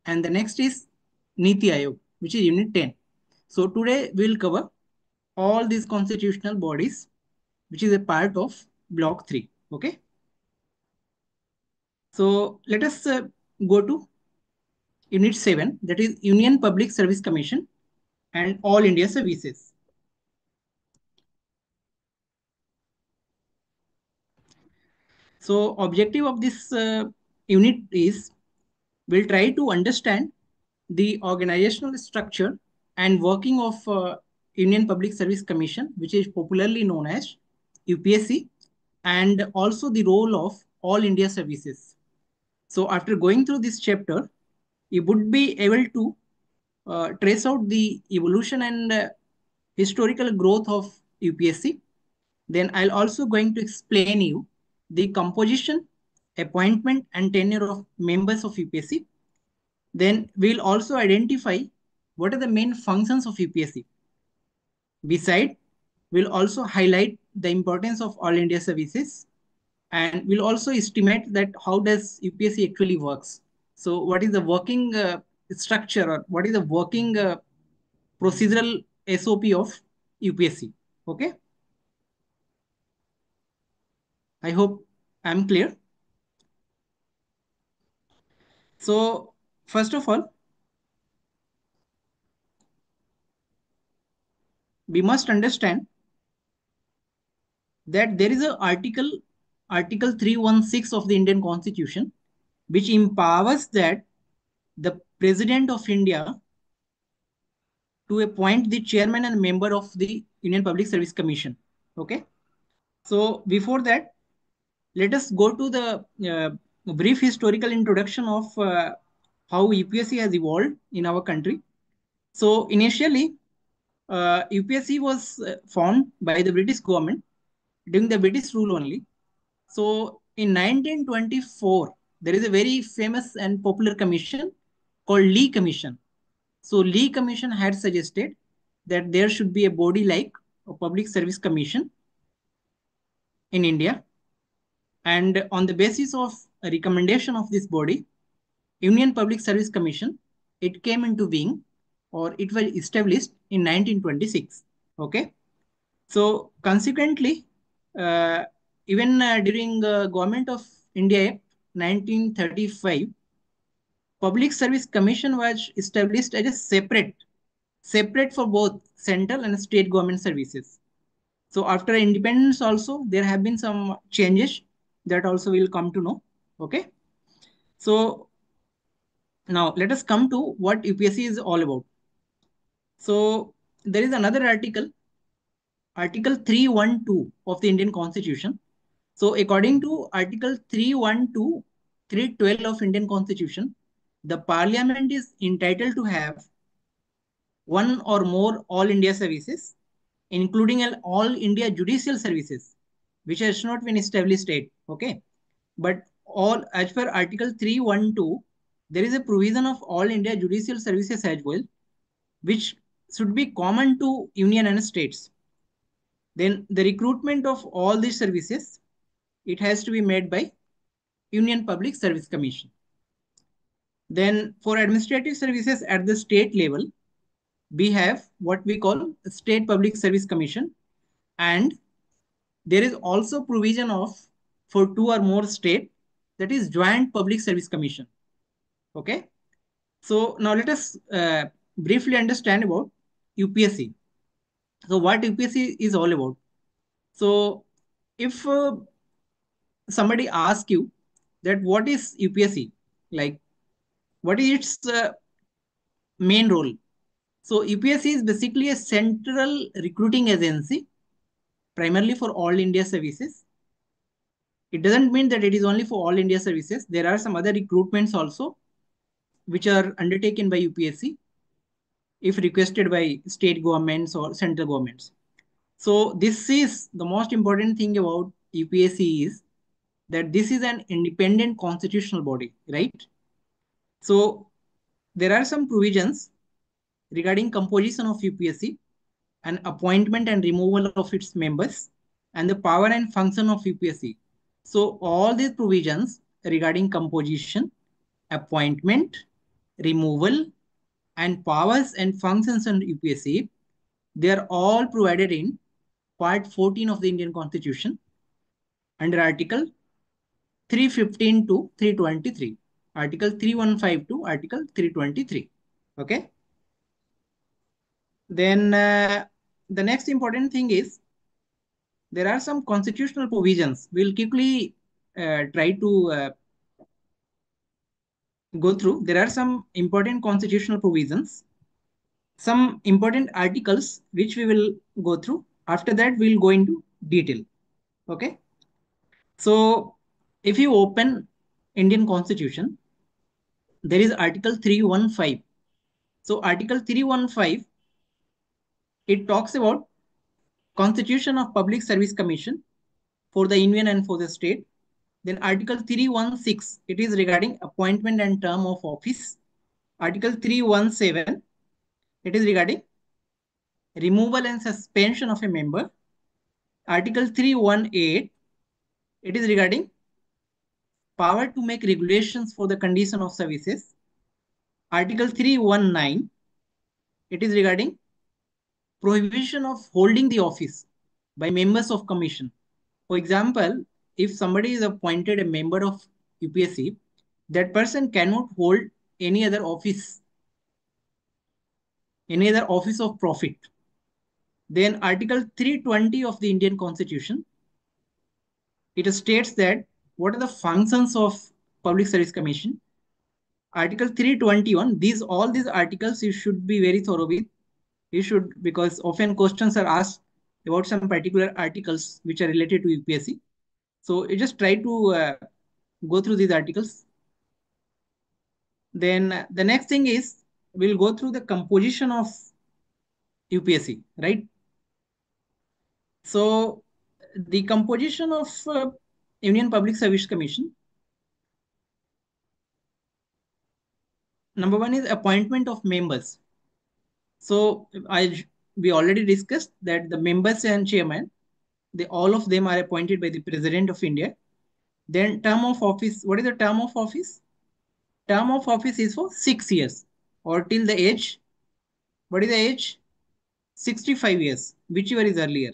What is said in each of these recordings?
and the next is Niti Aayog, which is Unit 10. So today we will cover all these constitutional bodies, which is a part of Block 3. Okay. So let us go to Unit 7, that is Union Public Service Commission and All India Services. So objective of this unit is we'll try to understand the organizational structure and working of Union Public Service Commission, which is popularly known as UPSC, and also the role of all India services. So after going through this chapter, you would be able to trace out the evolution and historical growth of UPSC. Then I'll also going to explain you the composition, appointment, and tenure of members of UPSC. Then we'll also identify what are the main functions of UPSC. Beside, we'll also highlight the importance of all India services, and we'll also estimate that how does UPSC actually works. So what is the working structure, or what is the working procedural SOP of UPSC? Okay, I hope I'm clear. So first of all, we must understand that there is a article 316 of the Indian Constitution, which empowers that the President of India to appoint the chairman and member of the Union Public Service Commission. Okay. So before that, let us go to the brief historical introduction of how UPSC has evolved in our country. So initially, UPSC was formed by the British government during the British rule only. So in 1924, there is a very famous and popular commission called Lee Commission. So Lee Commission had suggested that there should be a body like a Public Service Commission in India. And on the basis of a recommendation of this body, Union Public Service Commission, it came into being, or it was established in 1926. Okay. So consequently, uh, even during Government of India Act 1935, Public Service Commission was established as a separate for both central and state government services. So after independence also, there have been some changes that also will come to know. Okay. So now let us come to what UPSC is all about. So there is another Article 312 of the Indian Constitution. So according to Article 312, 312 of Indian Constitution, the Parliament is entitled to have one or more all India services, including an all India judicial services, which has not been established yet. Okay. But all as per Article 312, there is a provision of all India judicial services as well, which should be common to union and states. Then the recruitment of all these services, it has to be made by Union Public Service Commission. Then for administrative services at the state level, we have what we call State Public Service Commission, and there is also provision of for two or more state, that is Joint Public Service Commission. Okay. So now let us briefly understand about UPSC. So what UPSC is all about. So if somebody asks you that what is UPSC, like what is its main role. So UPSC is basically a central recruiting agency, primarily for all India services. It doesn't mean that it is only for all India services. There are some other recruitments also, which are undertaken by UPSC if requested by state governments or central governments. So this is the most important thing about UPSC is that this is an independent constitutional body, right? So there are some provisions regarding composition of UPSC and appointment and removal of its members and the power and function of UPSC. So all these provisions regarding composition, appointment, removal, and powers and functions on UPSC, they are all provided in Part 14 of the Indian Constitution under Article 315 to 323. Article 315 to Article 323. Okay. Then the next important thing is there are some constitutional provisions. We'll quickly try to go through. There are some important constitutional provisions, some important articles which we will go through. After that, we'll go into detail. Okay. So if you open Indian Constitution, there is Article 315. So Article 315, it talks about Constitution of Public Service Commission for the Union and for the state. Then Article 316, it is regarding appointment and term of office. Article 317, it is regarding removal and suspension of a member. Article 318, it is regarding power to make regulations for the condition of services. Article 319, it is regarding prohibition of holding the office by members of commission. For example, if somebody is appointed a member of UPSC, that person cannot hold any other office, any other office of profit. Then Article 320 of the Indian Constitution, it states that what are the functions of Public Service Commission. Article 321, all these articles you should be very thorough with. You should, because often questions are asked about some particular articles which are related to UPSC. So you just try to go through these articles. Then the next thing is we'll go through the composition of UPSC, right? So the composition of Union Public Service Commission. Number one is appointment of members. So we already discussed that the members and chairman, all of them are appointed by the President of India. Then term of office. What is the term of office? Term of office is for 6 years or till the age. What is the age? 65 years, whichever is earlier.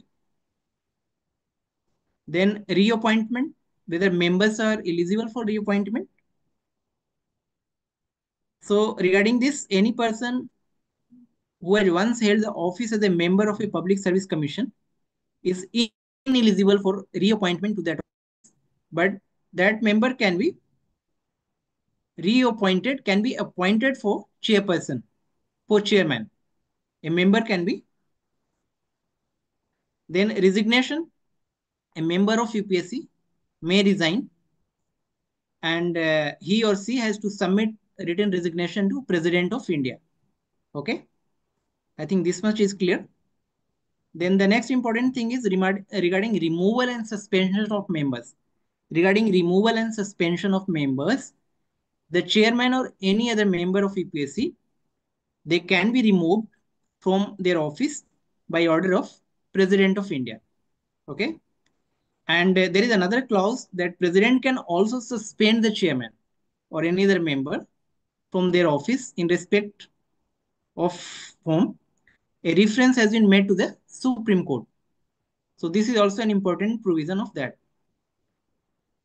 Then reappointment, whether members are eligible for reappointment. So regarding this, any person who had once held the office as a member of a public service commission is ineligible for reappointment to that office. But that member can be reappointed, can be appointed for chairperson, for chairman. A member can be. Then resignation, a member of UPSC may resign and he or she has to submit written resignation to President of India. Okay. I think this much is clear. Then the next important thing is regarding removal and suspension of members. Regarding removal and suspension of members, the chairman or any other member of UPSC, they can be removed from their office by order of President of India. Okay. And there is another clause that President can also suspend the chairman or any other member from their office in respect of whom a reference has been made to the Supreme Court. So this is also an important provision of that.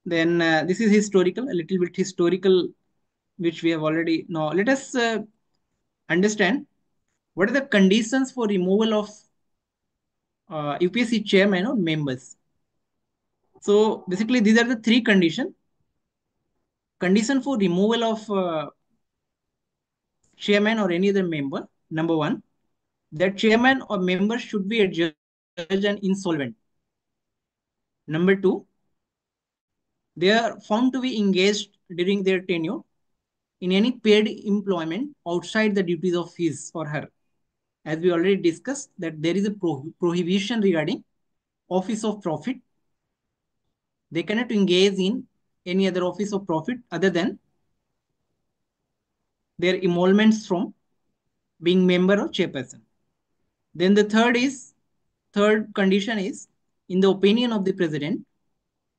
Then this is historical, a little bit historical, which we have already know. Let us understand what are the conditions for removal of UPSC chairman or members. So basically, these are the three conditions. Condition for removal of chairman or any other member. Number one, that chairman or member should be a judge and insolvent. Number two, they are found to be engaged during their tenure in any paid employment outside the duties of his or her. As we already discussed, that there is a prohibition regarding office of profit. They cannot engage in any other office of profit other than their emoluments from being member or chairperson. Then the third condition is, in the opinion of the president,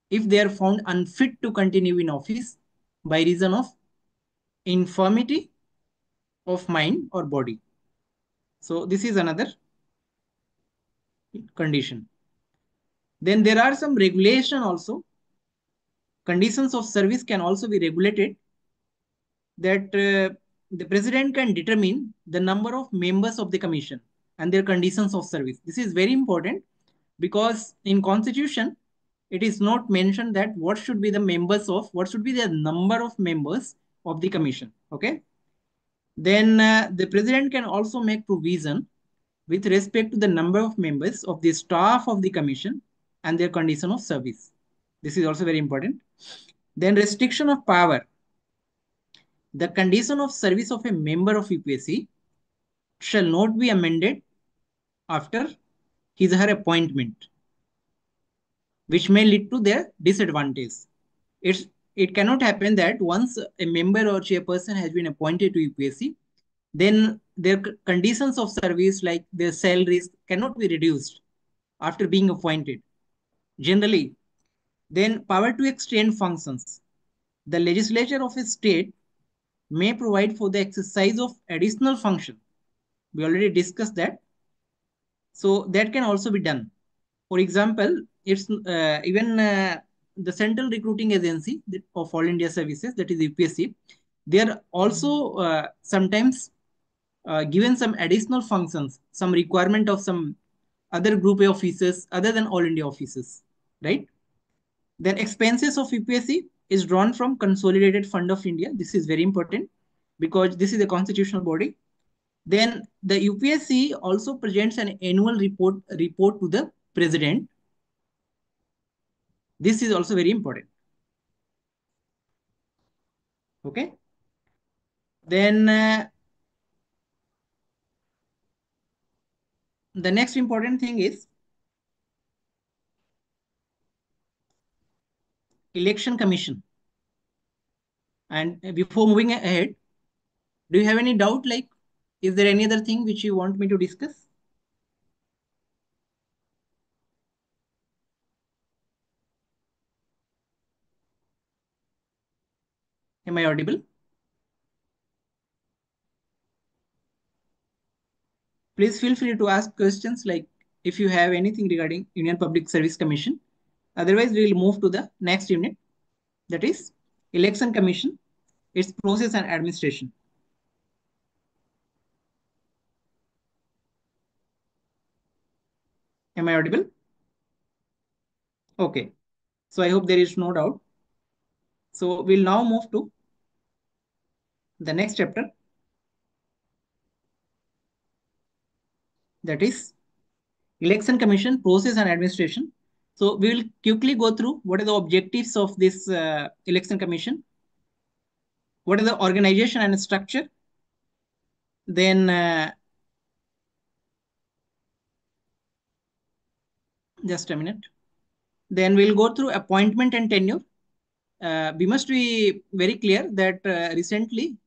if they are found unfit to continue in office by reason of infirmity of mind or body. So this is another condition. Then there are some regulation also. Conditions of service can also be regulated, that the president can determine the number of members of the commission and their conditions of service. This is very important because in constitution it is not mentioned that what should be the number of members of the commission. Okay. Then the president can also make provision with respect to the number of members of the staff of the commission and their condition of service. This is also very important. Then restriction of power. The condition of service of a member of UPSC shall not be amended after his or her appointment, which may lead to their disadvantage. It's, it cannot happen that once a member or chairperson has been appointed to UPSC, then their conditions of service like their salaries cannot be reduced after being appointed. Generally, then power to extend functions. The legislature of a state may provide for the exercise of additional function. We already discussed that. So that can also be done. For example, it's even the Central Recruiting Agency of All India Services, that is UPSC, they are also sometimes given some additional functions, some requirement of some other group of officers other than All India officers, right? Then expenses of UPSC is drawn from Consolidated Fund of India. This is very important because this is a constitutional body. Then the UPSC also presents an annual report to the president. This is also very important. Okay. Then the next important thing is election commission. And before moving ahead, do you have any doubt? Like, is there any other thing which you want me to discuss? Am I audible? Please feel free to ask questions like if you have anything regarding Union Public Service Commission. Otherwise, we will move to the next unit, that is Election Commission, its process and administration. Am I audible? Okay. So I hope there is no doubt. So we'll now move to the next chapter, that is Election Commission process and administration. So we will quickly go through what are the objectives of this Election Commission, what is the organization and structure, then just a minute. Then we'll go through appointment and tenure. We must be very clear that recently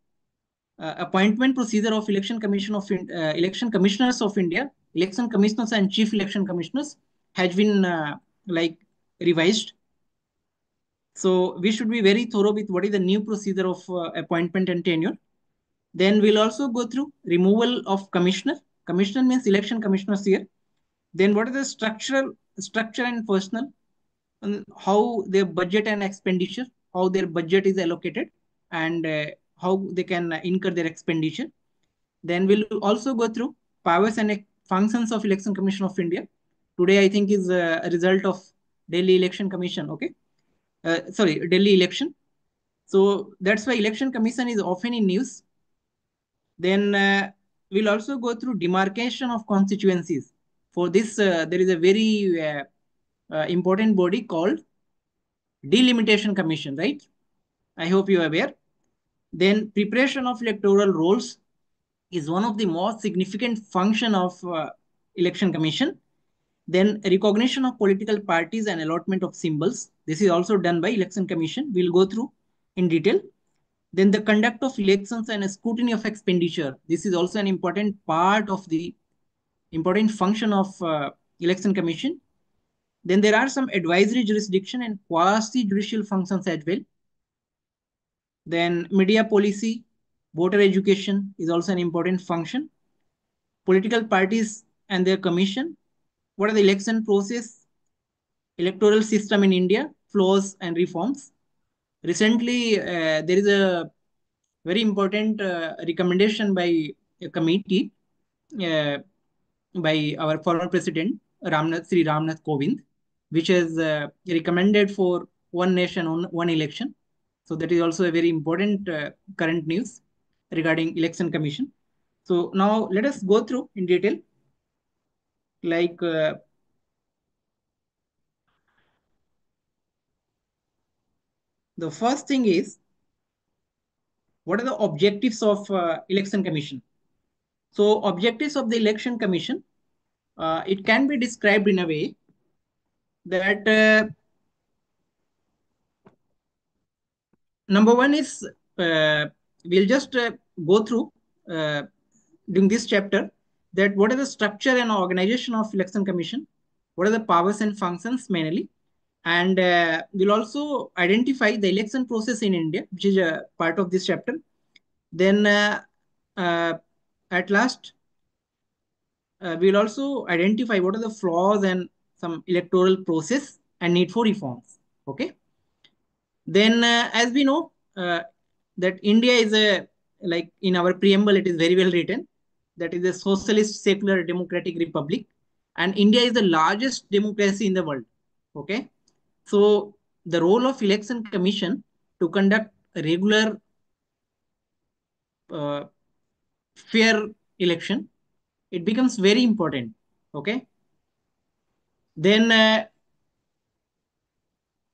appointment procedure of election commissioners of India, election commissioners and chief election commissioners has been like revised. So we should be very thorough with what is the new procedure of appointment and tenure. Then we'll also go through removal of commissioner. Commissioner means election commissioners here. Then what is the structure and personnel, and how their budget and expenditure, how their budget is allocated, and how they can incur their expenditure. Then we'll also go through powers and functions of Election Commission of India. Today, I think, is a result of Delhi Election Commission. Okay, sorry, Delhi election. So that's why Election Commission is often in news. Then we'll also go through demarcation of constituencies. For this, there is a very important body called Delimitation Commission, right? I hope you are aware. Then preparation of electoral rolls is one of the most significant function of election commission. Then recognition of political parties and allotment of symbols. This is also done by election commission. We'll go through in detail. Then the conduct of elections and scrutiny of expenditure. This is also an important part of the important function of election commission. Then there are some advisory jurisdiction and quasi judicial functions as well. Then media policy, Voter education is also an important function. Political parties and their commission. What are the election process, electoral system in India, flaws and reforms? Recently, there is a very important recommendation by a committee uh, by our former president Sri Ramnath Kovind, which has recommended for one nation, one election. So that is also a very important current news regarding election commission. So now let us go through in detail. Like the first thing is, what are the objectives of election commission? So objectives of the election commission, it can be described in a way that number one is, we'll just go through uh, during this chapter, that what is the structure and organization of election commission, what are the powers and functions mainly, and we'll also identify the election process in India, which is a part of this chapter. Then uh, at last, we'll also identify what are the flaws and some electoral process and need for reforms. Okay. Then, as we know, that India is a, like in our preamble, it is very well written that is a socialist, secular, democratic republic, and India is the largest democracy in the world. Okay, so the role of election commission to conduct a regular, uh, fair election, it becomes very important. Okay, then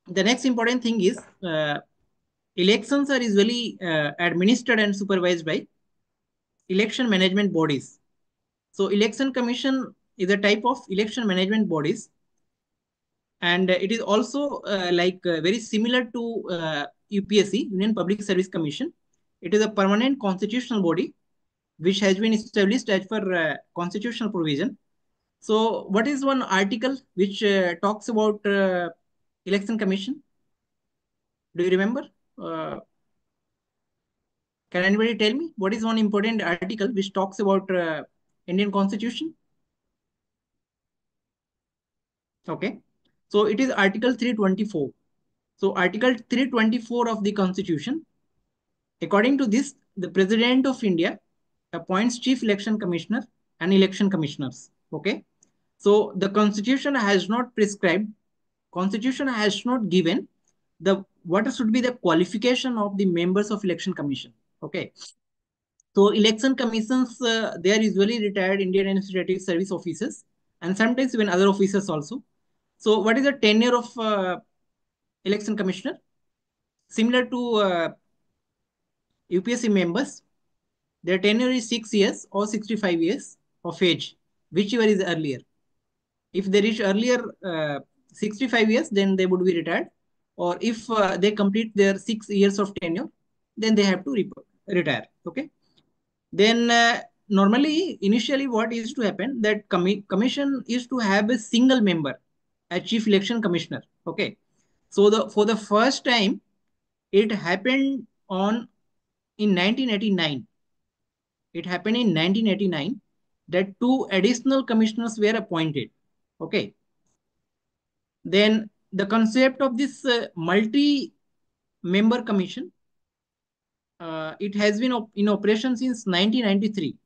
the next important thing is, elections are usually administered and supervised by election management bodies. So election commission is a type of election management bodies, and it is also very similar to UPSC, Union Public Service Commission. It is a permanent constitutional body which has been established as per constitutional provision. So what is one article which talks about election commission? Do you remember? Uh, can anybody tell me what is one important article which talks about Indian Constitution? Okay. So it is Article 324. So Article 324 of the Constitution, according to this, the President of India appoints Chief Election Commissioner and election commissioners. Okay. So the Constitution has not prescribed, Constitution has not given the what should be the qualification of the members of election commission. Okay. So election commissions, they are usually retired Indian administrative service officers and sometimes even other officers also. So what is the tenure of election commissioner? Similar to UPSC members, their tenure is 6 years or 65 years of age, whichever is earlier. If they reach earlier 65 years, then they would be retired. Or if they complete their 6 years of tenure, then they have to retire. Okay. Then normally, initially, what is to happen, that commission is to have a single member as chief election commissioner. Okay. So the for the first time, it happened on in 1989. It happened in 1989 that two additional commissioners were appointed. Okay. Then the concept of this multi-member commission, it has been in operation since 1993.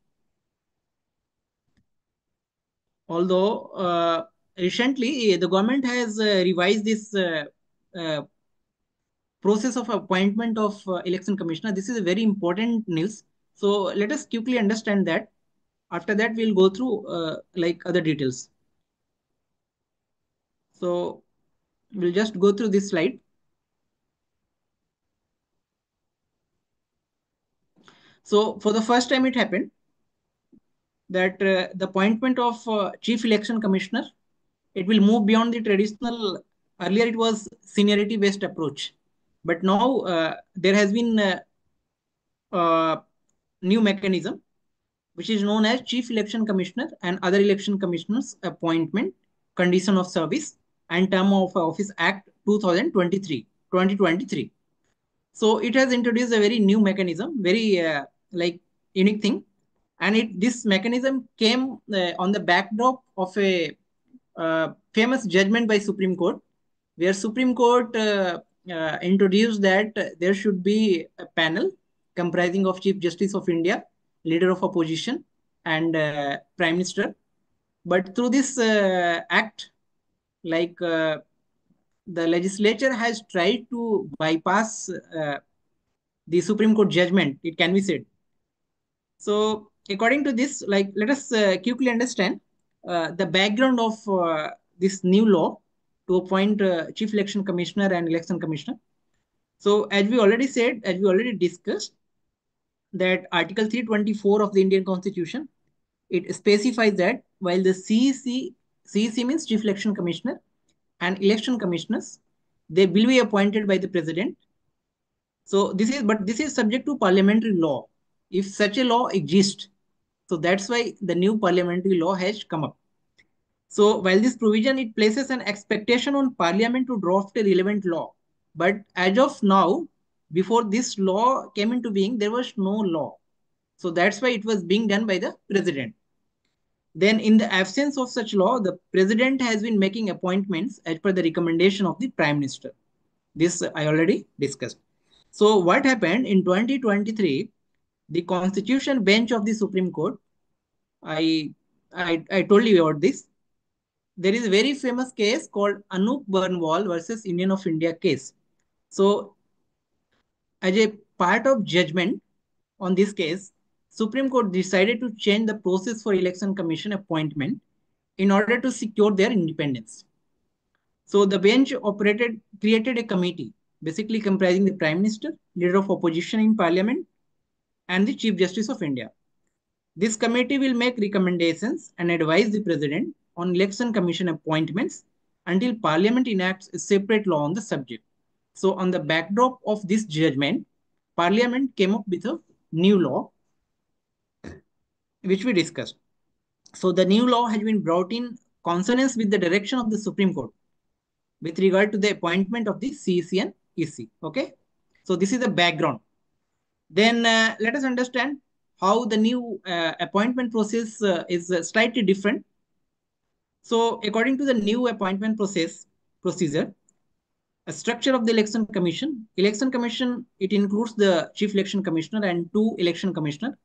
Although recently the government has revised this uh, process of appointment of election commissioner. This is a very important news. So let us quickly understand that. After that, we'll go through other details. So we'll just go through this slide. So for the first time, it happened that the appointment of chief election commissioner, it will move beyond the traditional. Earlier, it was seniority based approach, but now there has been uh, new mechanism which is known as chief election commissioner and other election commissioners appointment, condition of service and term of office act 2023. So it has introduced a very new mechanism, very like unique thing, and this mechanism came on the backdrop of a famous judgment by Supreme Court, where Supreme Court introduced that there should be a panel comprising of Chief Justice of India, Leader of Opposition, and Prime Minister. But through this act, like the legislature has tried to bypass the Supreme Court judgment, it can be said. So, according to this, like let us quickly understand the background of this new law to appoint Chief Election Commissioner and Election Commissioner. So, as we already said, as we already discussed, that Article 324 of the Indian Constitution, it specifies that while the CEC means Chief Election Commissioner and Election Commissioners, they will be appointed by the President. So this is subject to parliamentary law. If such a law exists, so that's why the new parliamentary law has come up. So while this provision, it places an expectation on Parliament to draft a relevant law. But as of now, before this law came into being, there was no law. So that's why it was being done by the President. Then, in the absence of such law, the President has been making appointments as per the recommendation of the Prime Minister. This I already discussed. So, what happened in 2023? The Constitution Bench of the Supreme Court, I, I told you about this. There is a very famous case called Anup Barnwal versus Union of India case. So, as a part of judgment on this case, Supreme Court decided to change the process for Election Commission appointment in order to secure their independence. So the bench created a committee, basically comprising the Prime Minister, Leader of Opposition in Parliament, and the Chief Justice of India. This committee will make recommendations and advise the President on Election Commission appointments until Parliament enacts a separate law on the subject. So, on the backdrop of this judgment, Parliament came up with a new law, which we discussed. So, the new law has been brought in consonance with the direction of the Supreme Court with regard to the appointment of the CEC and EC. Okay, so this is the background. Then let us understand how the new appointment process is slightly different. So, according to the new appointment procedure, a structure of the election commission, it includes the chief election commissioner and two election commissioner.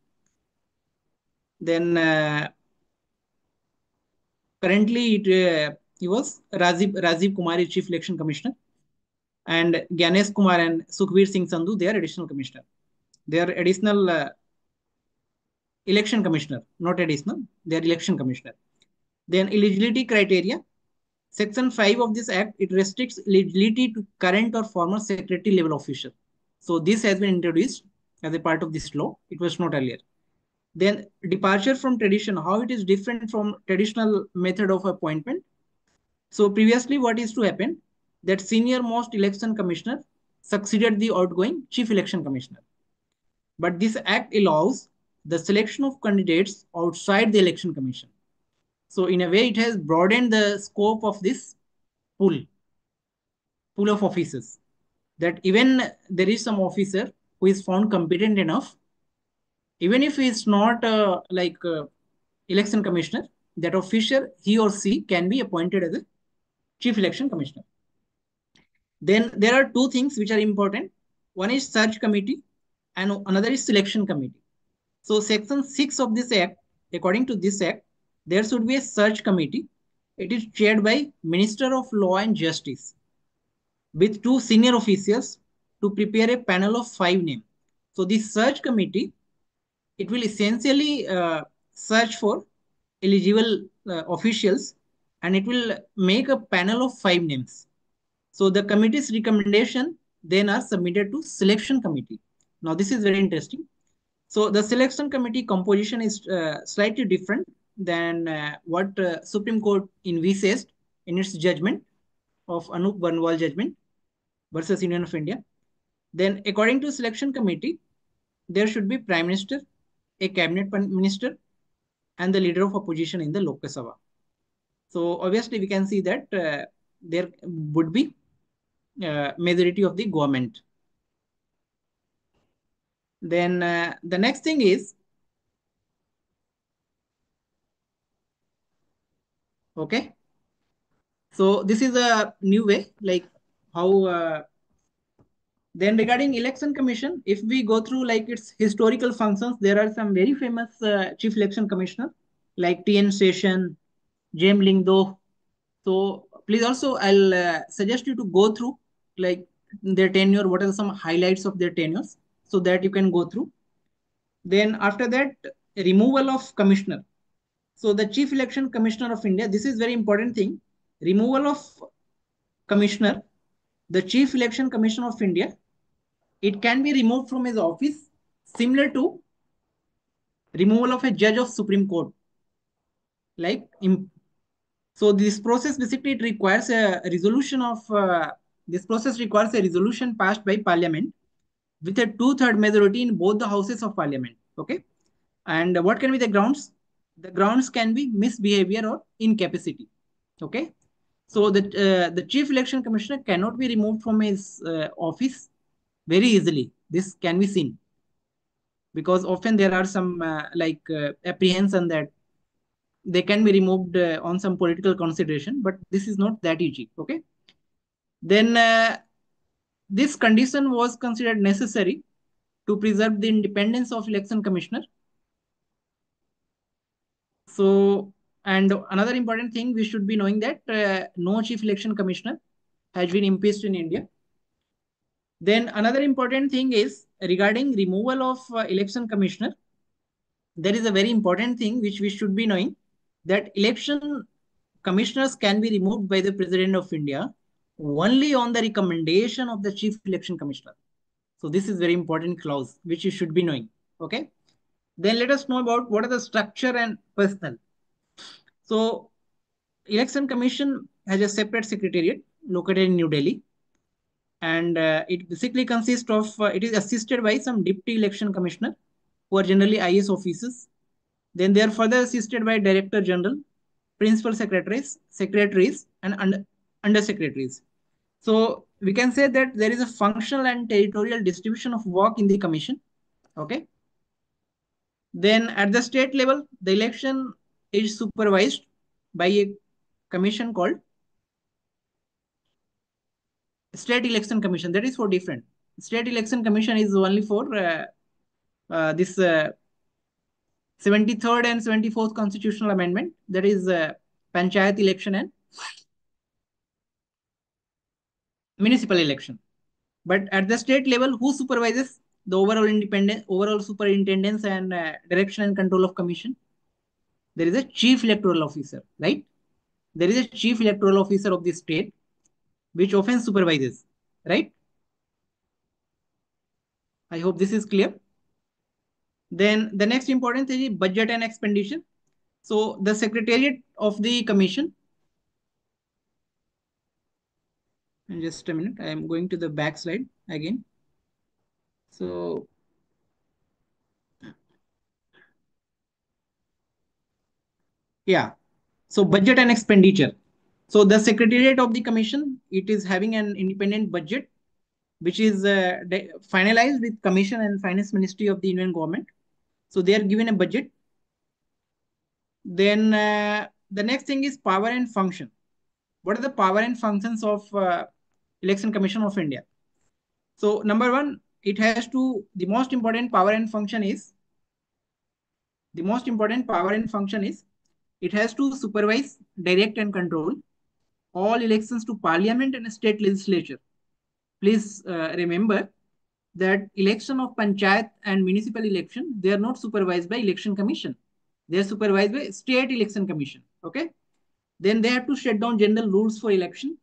Then currently he was Rajiv Kumar is chief election commissioner, and Ganesh Kumar and Sukhbir Singh Sandhu, they are additional commissioner. They are additional election commissioner, not additional, they are election commissioner. Then eligibility criteria. Section 5 of this act, it restricts eligibility to current or former secretary level official. So this has been introduced as a part of this law. It was not earlier. Then departure from tradition, how it is different from traditional method of appointment. So previously what is to happen, that senior most election commissioner succeeded the outgoing chief election commissioner. But this act allows the selection of candidates outside the election commission. So in a way, it has broadened the scope of this pool, pool of officers. That even there is some officer who is found competent enough, even if he is not election commissioner, that officer he or she can be appointed as a chief election commissioner. Then there are two things which are important. One is search committee, and another is selection committee. So section 6 of this act, according to this act, there should be a search committee. It is chaired by Minister of Law and Justice with two senior officials to prepare a panel of 5 names. So this search committee, it will essentially search for eligible officials, and it will make a panel of 5 names. So the committee's recommendation then are submitted to selection committee. Now this is very interesting. So the selection committee composition is slightly different than what Supreme Court envisaged in its judgment of Anup Barnwal judgment versus Union of India. Then according to selection committee, there should be Prime Minister, a cabinet minister, and the leader of opposition in the Lok Sabha. So obviously we can see that there would be majority of the government. Then the next thing is, okay. So this is a new way, like how. Then regarding election commission, if we go through like its historical functions, there are some very famous chief election commissioner like T.N. Session, James Lingdo. So please also I'll suggest you to go through like their tenure, what are some highlights of their tenures, so that you can go through. Then after that, removal of commissioner. So the chief election commissioner of India, this is very important thing. Removal of commissioner, the chief election commissioner of India, it can be removed from his office similar to removal of a judge of Supreme Court. Like so this process basically it requires a resolution of this process requires a resolution passed by parliament with a two-third majority in both the houses of parliament. Okay. And what can be the grounds? The grounds can be misbehavior or incapacity. Okay. So the chief election commissioner cannot be removed from his office very easily. This can be seen because often there are some apprehension that they can be removed on some political consideration, but this is not that easy. Okay. Then this condition was considered necessary to preserve the independence of election commissioner. So, and another important thing we should be knowing that no chief election commissioner has been impeached in India. Then another important thing is regarding removal of election commissioner. There is a very important thing which we should be knowing, that election commissioners can be removed by the President of India only on the recommendation of the Chief Election Commissioner. So this is very important clause which you should be knowing. Okay. Then let us know about what are the structure and personnel. So Election Commission has a separate secretariat located in New Delhi, and it basically consists of it is assisted by some deputy election commissioner who are generally IS officers. Then they are further assisted by director general, principal secretaries, secretaries, and under secretaries. So we can say that there is a functional and territorial distribution of work in the commission. Okay. Then at the state level, the election is supervised by a commission called State Election Commission. That is for different. State Election Commission is only for this 73rd and 74th constitutional amendment. That is panchayat election and municipal election. But at the state level, who supervises the overall superintendence and direction and control of commission? There is a chief electoral officer, right? There is a chief electoral officer of the state, which often supervises, right? I hope this is clear. Then the next important thing is budget and expenditure. So the secretariat of the commission, and just a minute, I am going to the back slide again. So yeah, so budget and expenditure. So the secretariat of the commission, it is having an independent budget, which is finalized with commission and finance ministry of the Indian government. So they are given a budget. Then the next thing is power and function. What are the power and functions of election commission of India? So number one, it has to, the most important power and function is it has to supervise, direct and control all elections to parliament and state legislature. Please remember that election of panchayat and municipal election, they are not supervised by election commission. They are supervised by state election commission. Okay. Then they have to set down general rules for election.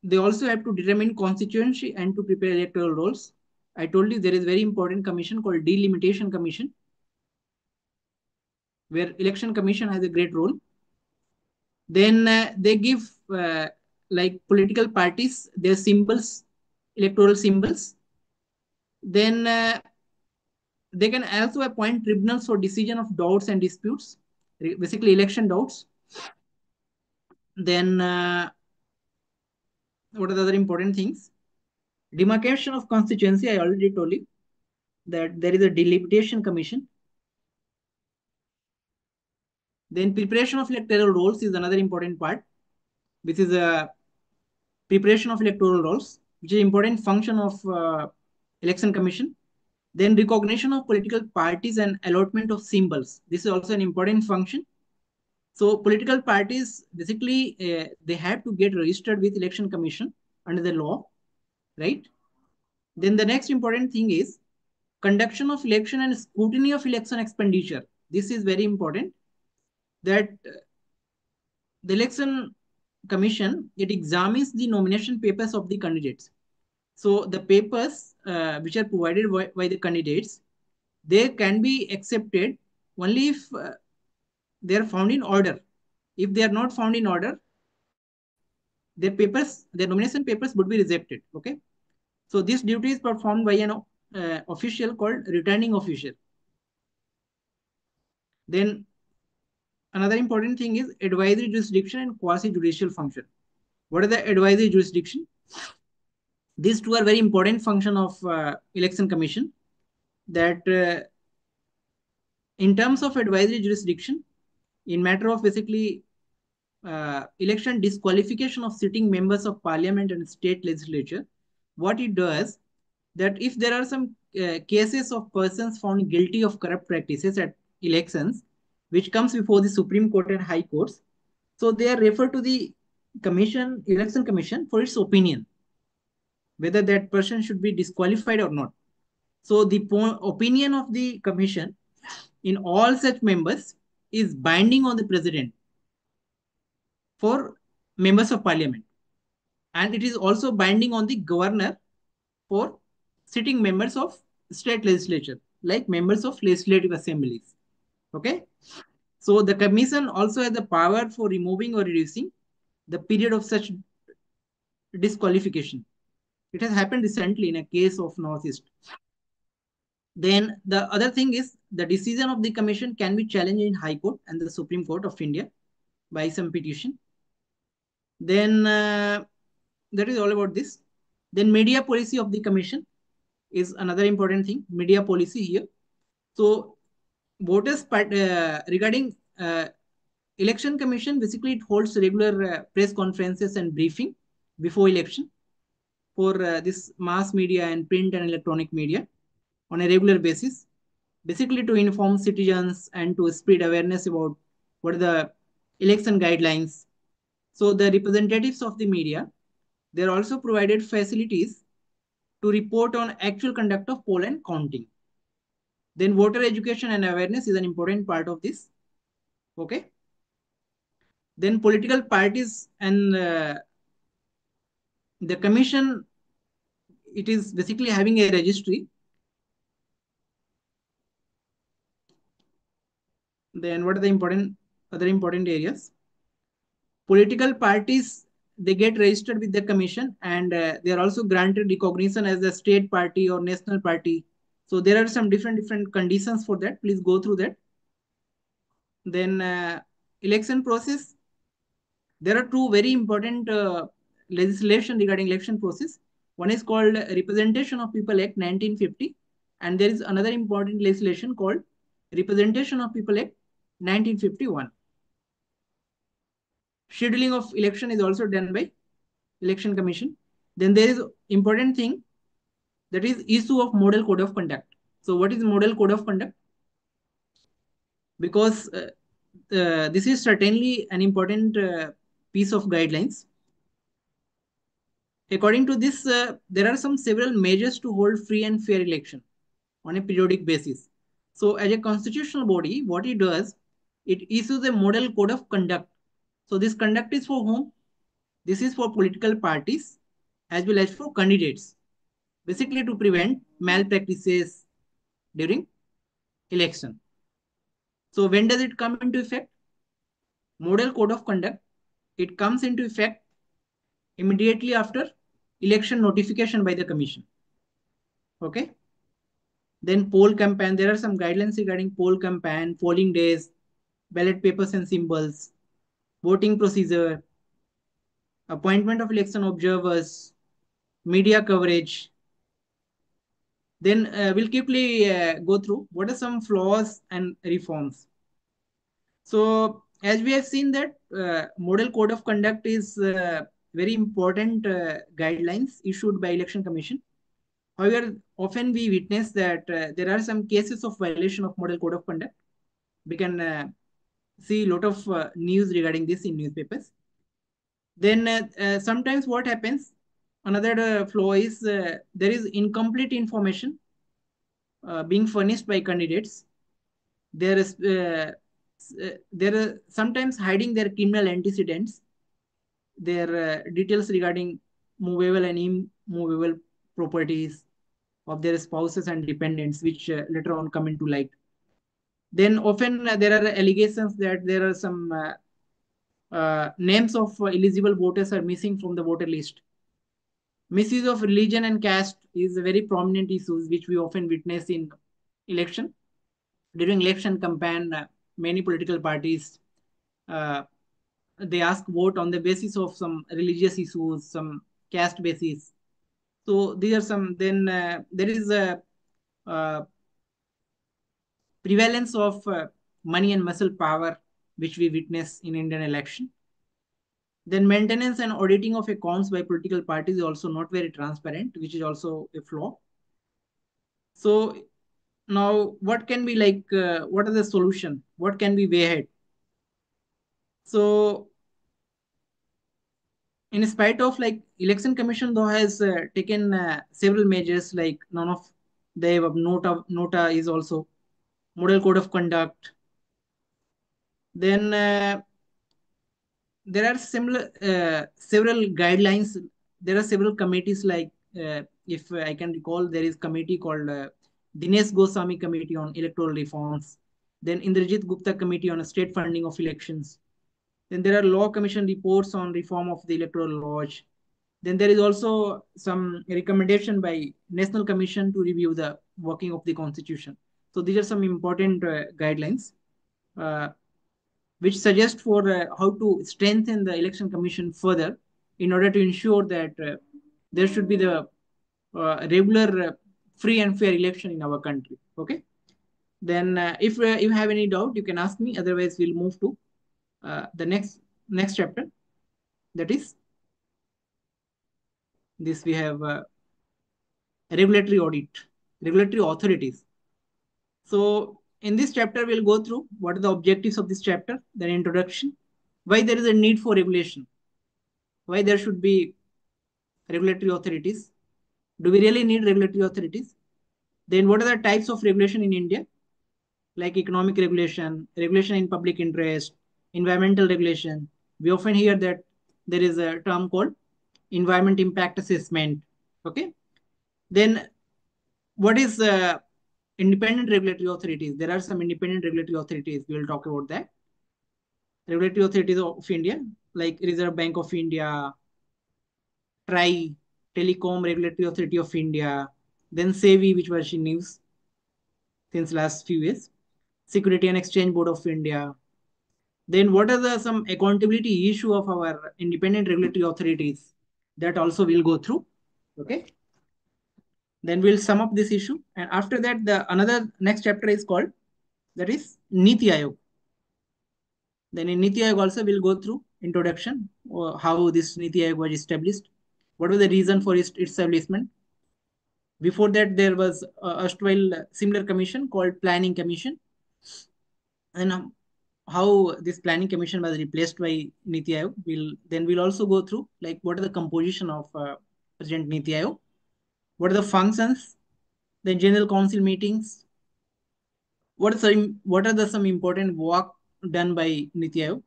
They also have to determine constituency and to prepare electoral rolls. I told you there is a very important commission called delimitation commission, where election commission has a great role. Then they give like political parties their symbols, electoral symbols. Then they can also appoint tribunals for decision of doubts and disputes, basically election doubts. Then what are the other important things? Demarcation of constituency, I already told you that there is a delimitation commission. Then preparation of electoral rolls is another important part, which is a preparation of electoral rolls, which is important function of election commission. Then recognition of political parties and allotment of symbols. This is also an important function. So political parties basically they have to get registered with election commission under the law, right? Then the next important thing is conduction of election and scrutiny of election expenditure. This is very important that the election commission it examines the nomination papers of the candidates. So the papers which are provided by the candidates, they can be accepted only if they are found in order. If they are not found in order, their papers, their nomination papers would be rejected. Okay. So this duty is performed by an official called returning official. Then another important thing is advisory jurisdiction and quasi judicial function. What is the advisory jurisdiction? These two are very important function of election commission. That in terms of advisory jurisdiction, in matter of basically election disqualification of sitting members of parliament and state legislature, what it does that if there are some cases of persons found guilty of corrupt practices at elections, which comes before the Supreme Court and High Courts, so they are referred to the commission, election commission, for its opinion whether that person should be disqualified or not. So the opinion of the commission in all such members is binding on the president for members of parliament, and it is also binding on the governor for sitting members of state legislature, like members of legislative assemblies. Okay. So the commission also has the power for removing or reducing the period of such disqualification. It has happened recently in a case of Northeast. Then the other thing is the decision of the commission can be challenged in High Court and the Supreme Court of India by some petition. Then that is all about this. Then media policy of the commission is another important thing. Media policy here. So voters regarding election commission, basically it holds regular press conferences and briefing before election for this mass media and print and electronic media on a regular basis, basically to inform citizens and to spread awareness about what are the election guidelines. So the representatives of the media, they're also provided facilities to report on actual conduct of poll and counting. Then voter education and awareness is an important part of this. Okay. Then political parties and the commission, it is basically having a registry. Then what are the important other important areas? Political parties, they get registered with the commission, and they are also granted recognition as a state party or national party. So there are some different conditions for that. Please go through that. Then election process, there are two very important legislation regarding election process. One is called Representation of People Act 1950, and there is another important legislation called Representation of People Act 1951. Scheduling of election is also done by election commission. Then there is important thing, that is issue of model code of conduct. So what is model code of conduct? Because this is certainly an important piece of guidelines. According to this, there are some several measures to hold free and fair election on a periodic basis. So as a constitutional body, what it does, it issues a model code of conduct. So this conduct is for whom? This is for political parties as well as for candidates, basically to prevent malpractices during election. So when does it come into effect? Model code of conduct, it comes into effect immediately after election notification by the commission. Okay. Then poll campaign, there are some guidelines regarding poll campaign, polling days, ballot papers and symbols, voting procedure, appointment of election observers, media coverage, Then we'll quickly go through what are some flaws and reforms. So as we have seen that model code of conduct is very important guidelines issued by election commission. However, often we witness that there are some cases of violation of model code of conduct. We can see a lot of news regarding this in newspapers. Then sometimes what happens, another flaw is there is incomplete information being furnished by candidates. There is there are sometimes hiding their criminal antecedents, their details regarding movable and immovable properties of their spouses and dependents, which later on come into light. Then often there are allegations that there are some names of eligible voters are missing from the voter list. Misuse of religion and caste is a very prominent issue which we often witness in election. During election campaign, many political parties uh, they ask vote on the basis of some religious issues, some caste basis. So these are some. Then there is a prevalence of money and muscle power which we witness in Indian election. Then maintenance and auditing of accounts by political parties is also not very transparent, which is also a flaw. So now what can be like? What are the solution? What can be way ahead? So in spite of like election commission though has taken several measures like none of they have nota is also model code of conduct. Then there are similar several guidelines. There are several committees like if I can recall, there is committee called Dinesh Goswami committee on electoral reforms, then Indrajit Gupta committee on state funding of elections. Then there are law commission reports on reform of the electoral laws. Then there is also some recommendation by National Commission to review the working of the constitution. So these are some important guidelines uh, which suggest for how to strengthen the election commission further in order to ensure that there should be the regular free and fair election in our country. Okay. Then if you have any doubt you can ask me, otherwise we'll move to the next chapter, that is this we have regulatory audit, regulatory authorities. So in this chapter we'll go through what are the objectives of this chapter, then introduction, why there is a need for regulation, why there should be regulatory authorities, do we really need regulatory authorities, then what are the types of regulation in India, like economic regulation, regulation in public interest, environmental regulation. We often hear that there is a term called environment impact assessment. Okay. Then what is independent regulatory authorities? There are some independent regulatory authorities. We will talk about that. Regulatory authorities of India, like Reserve Bank of India, TRI, Telecom Regulatory Authority of India, then SEBI, which was in news since last few years, Security and Exchange Board of India. Then what are the some accountability issue of our independent regulatory authorities? That also we'll go through. Okay. Then we'll sum up this issue, and after that, the another next chapter is called, that is Niti Ayog. Then in Niti Ayog also we'll go through introduction, how this Niti Ayog was established, what was the reason for its establishment. Before that, there was a erstwhile similar commission called Planning Commission, and how this Planning Commission was replaced by Niti Ayog. We'll also go through like what are the composition of President Niti Ayog, what are the functions, the General Council meetings, what are the some important work done by Niti Ayog,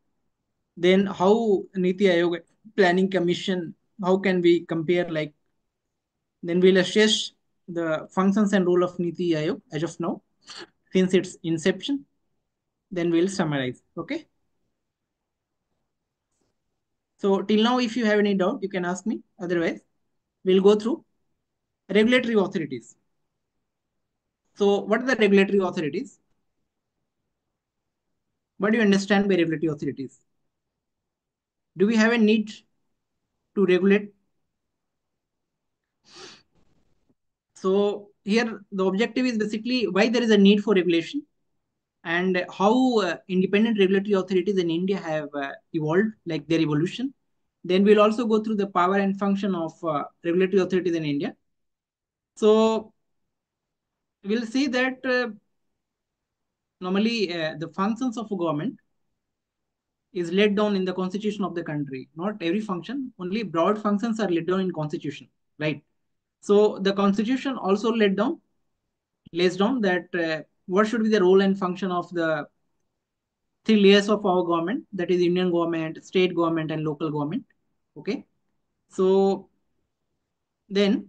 then how Niti Ayog Planning Commission, how can we compare like, then we'll assess the functions and role of Niti Ayog as of now since its inception. Then we'll summarize. Okay. So till now, if you have any doubt, you can ask me. Otherwise, we'll go through regulatory authorities. So what are the regulatory authorities? What do you understand by regulatory authorities? Do we have a need to regulate? So here the objective is basically why there is a need for regulation and how independent regulatory authorities in India have evolved, like their evolution. Then we'll also go through the power and function of regulatory authorities in India. So we'll see that normally the functions of a government is laid down in the constitution of the country. Not every function, only broad functions are laid down in constitution, right? So the constitution also lays down that what should be the role and function of the three layers of our government, that is union government, state government, and local government. Okay. So then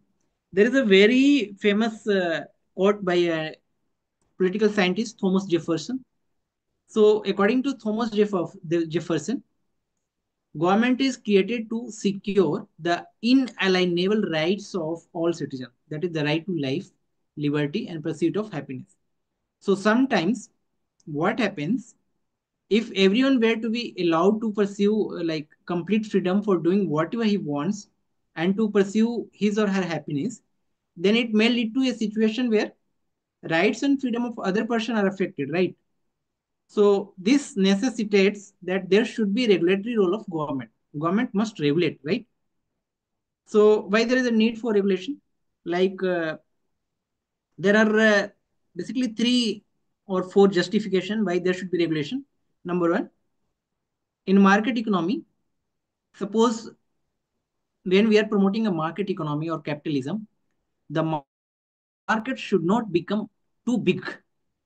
there is a very famous quote by a political scientist, Thomas Jefferson. So according to Jefferson, government is created to secure the inalienable rights of all citizens. That is the right to life, liberty, and pursuit of happiness. So sometimes what happens, if everyone were to be allowed to pursue like complete freedom for doing whatever he wants and to pursue his or her happiness, then it may lead to a situation where rights and freedom of other person are affected, right? So this necessitates that there should be regulatory role of government. Government must regulate, right? So why there is a need for regulation? Like there are basically three or four justification why there should be regulation. Number one, in market economy, suppose when we are promoting a market economy or capitalism, the market should not become too big.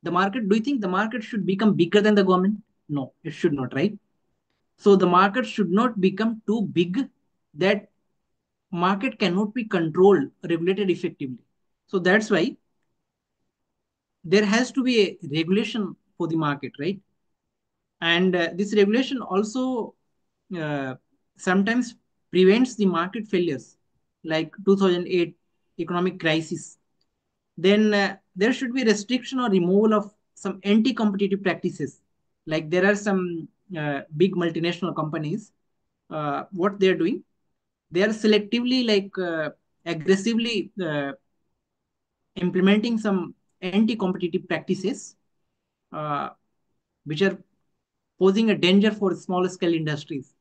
The market, do you think the market should become bigger than the government? No, it should not, right? So the market should not become too big that market cannot be controlled, regulated effectively. So that's why there has to be a regulation for the market, right? And this regulation also uh, sometimes prevents the market failures, like 2008 economic crisis. Then there should be restriction or removal of some anti-competitive practices. Like there are some big multinational companies, what they're doing, they are selectively like aggressively implementing some anti-competitive practices, uh, which are posing a danger for small scale industries.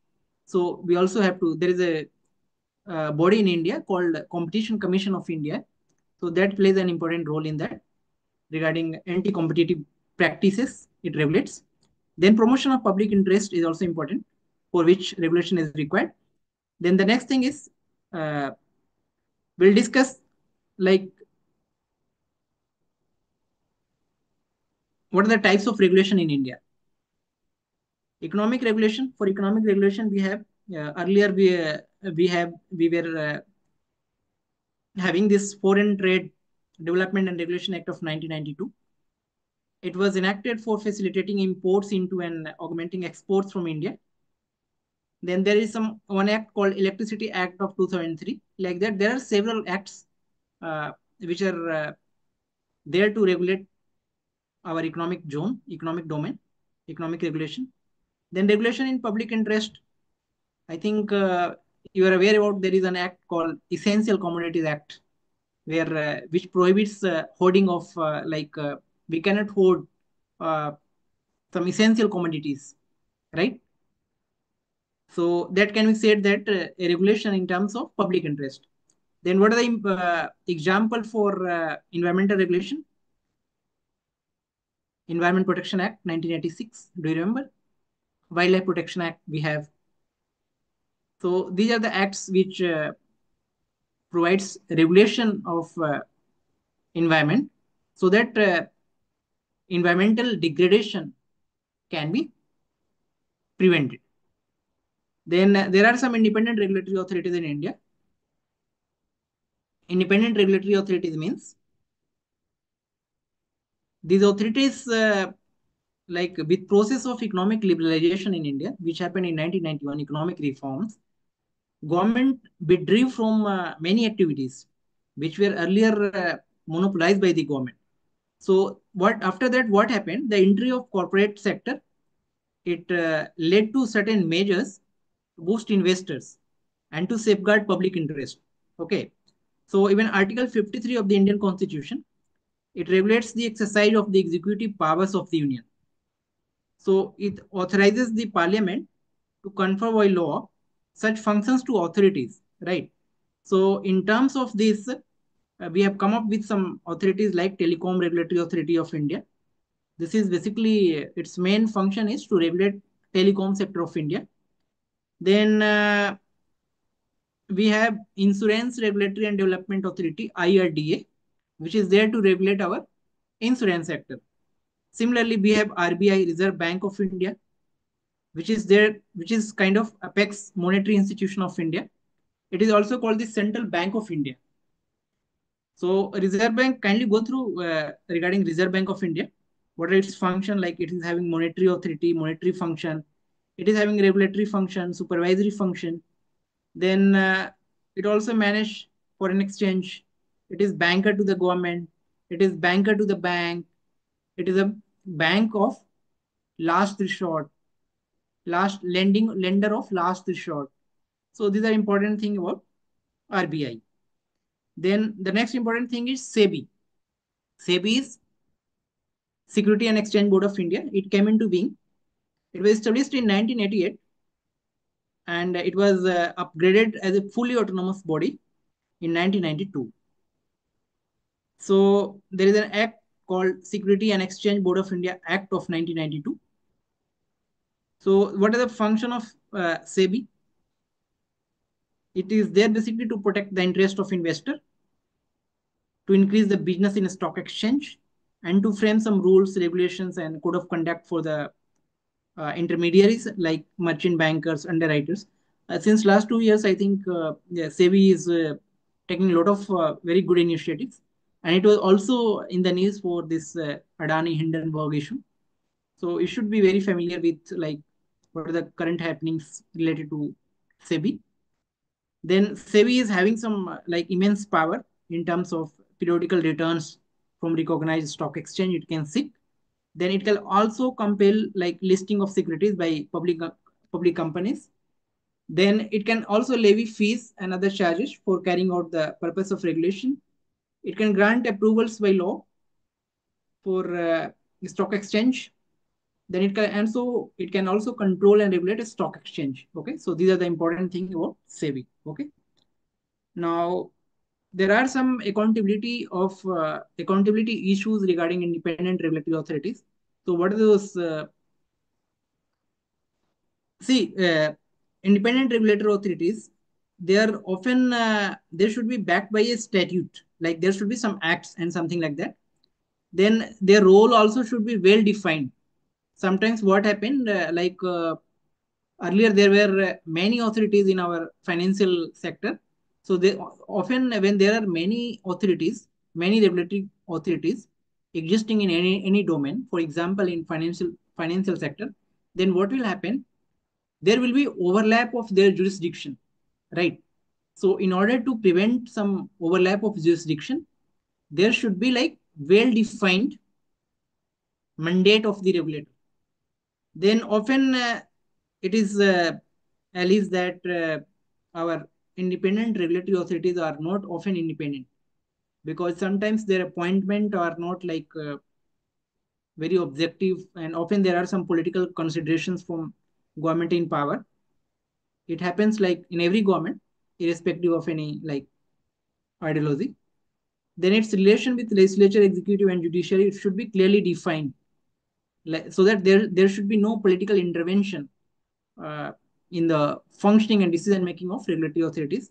So we also have to, there is a body in India called Competition Commission of India. So that plays an important role in that regarding anti-competitive practices, it regulates. Then promotion of public interest is also important, for which regulation is required. Then the next thing is uh, we'll discuss like what are the types of regulation in India. Economic regulation, for economic regulation we have earlier we were having this Foreign Trade Development and Regulation Act of 1992. It was enacted for facilitating imports into and augmenting exports from India. Then there is some one act called Electricity Act of 2003. Like that, there are several acts which are there to regulate our economic zone, economic domain, economic regulation. Then regulation in public interest. I think you are aware about there is an act called Essential Commodities Act, where which prohibits hoarding of we cannot hoard uh, some essential commodities, right? So that can be said that a regulation in terms of public interest. Then what are the example for environmental regulation? Environment Protection Act 1986. Do you remember? Wildlife Protection Act we have. So these are the acts which provides regulation of environment so that environmental degradation can be prevented. Then there are some independent regulatory authorities in India. Independent regulatory authorities means these authorities, like with process of economic liberalization in India, which happened in 1991, economic reforms, government withdrew from many activities which were earlier monopolized by the government. So what after that, what happened? The entry of corporate sector, it led to certain measures to boost investors and to safeguard public interest. Okay. So even Article 53 of the Indian Constitution, it regulates the exercise of the executive powers of the Union. So it authorizes the Parliament to confer by law such functions to authorities, right? So in terms of this, we have come up with some authorities like Telecom Regulatory Authority of India. This is basically its main function is to regulate telecom sector of India. Then we have Insurance Regulatory and Development Authority IRDA, which is there to regulate our insurance sector. Similarly, we have RBI Reserve Bank of India, which is there, which is kind of apex monetary institution of India. It is also called the Central Bank of India. So Reserve Bank, kindly go through regarding Reserve Bank of India. What are its function? Like it is having monetary authority, monetary function. It is having regulatory function, supervisory function. Then it also manage foreign exchange. It is banker to the government. It is banker to the bank. It is a bank of last resort, last lending lender of last resort. So these are important thing about RBI. Then the next important thing is SEBI. SEBI is Security and Exchange Board of India. It came into being. It was established in 1988 and it was upgraded as a fully autonomous body in 1992. So there is an act called Security and Exchange Board of India Act of 1992. So what is the function of SEBI? It is there basically to protect the interest of investor, to increase the business in a stock exchange, and to frame some rules, regulations, and code of conduct for the intermediaries like merchant bankers, underwriters. Since last 2 years, I think yeah, SEBI is taking a lot of very good initiatives, and it was also in the news for this Adani Hindenburg issue. So you should be very familiar with like what are the current happenings related to SEBI. Then SEBI is having some like immense power in terms of periodical returns from recognized stock exchange. It can seek. Then it can also compel like listing of securities by public companies. Then it can also levy fees and other charges for carrying out the purpose of regulation. It can grant approvals by law for stock exchange. Then it can also control and regulate a stock exchange. Okay, so these are the important things about SEBI. Okay, now there are some accountability issues regarding independent regulatory authorities. So what are those? See, independent regulatory authorities, they are often they should be backed by a statute. Like there should be some acts and something like that. Then their role also should be well defined. Sometimes what happened, earlier there were many authorities in our financial sector. So they often when there are many authorities, many regulatory authorities existing in any domain, for example in financial sector, then what will happen? There will be overlap of their jurisdiction, right? So in order to prevent some overlap of jurisdiction, there should be like well defined mandate of the regulator. Then often it is alleged that our independent regulatory authorities are not often independent because sometimes their appointment are not like very objective, and often there are some political considerations from government in power. It happens like in every government, irrespective of any like ideology. Then its relation with legislature, executive, and judiciary, it should be clearly defined, like, so that there should be no political intervention uh, in the functioning and decision making of regulatory authorities.